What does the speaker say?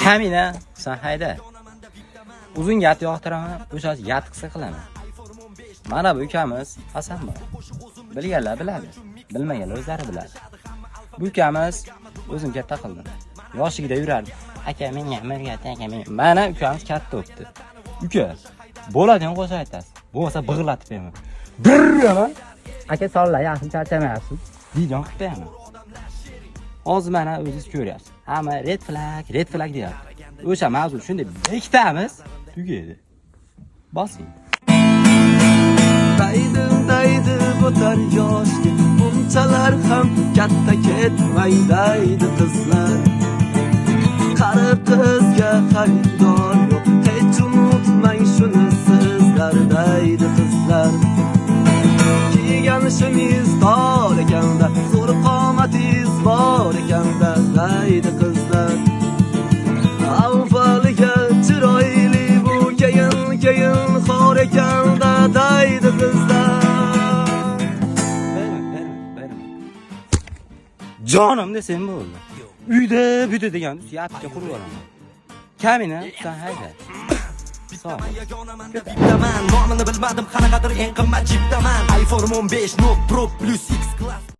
Kamina, sen hayda. Uzun yat yoqtiraman, o'sha yat qilsa qilaman. Mana bu ukamiz Hasan bor. Bilganlar biladi, bilmaganlar o'zlari biladi. Bu ukamiz o'zim katta qildim. Yoshligida yurardi. Aka men ya'mirga aka men. Mana ukamiz katta o'tdi. Uka, bo'ladigan qo'shiq aytasiz. Bo'lmasa big'latib beraman. Birraman. Aka sollar, yaxshi charchamayapsiz. Videoni qilib beraman. Hozir mana o'zingiz ko'ryapsiz. Hamma red flag deyapti. O'sha mavzu shunday bekitamiz, tugaydi. Bosing. Daydi bo'tar yoshga bunchalar ham katta ketmay daydi qizlar. Qarib qizga xaridor yo'q, hech unutmang shuni sizlar daydi qizlar. Kiygan ishimiz tor ekanda, zo'r qomatingiz bor ekanda daydi qizlar. Avvaliga chiroyli bu keyin xor ekanda daydi qizlar. Jonim desam bo'ldi. Uyda buyda degan yapga qurib olaman. Kamina, sen hayda. Nomini bilmadim, qanaqadir eng qimmat chipdaman. iPhone 15 Note Pro Plus X Class.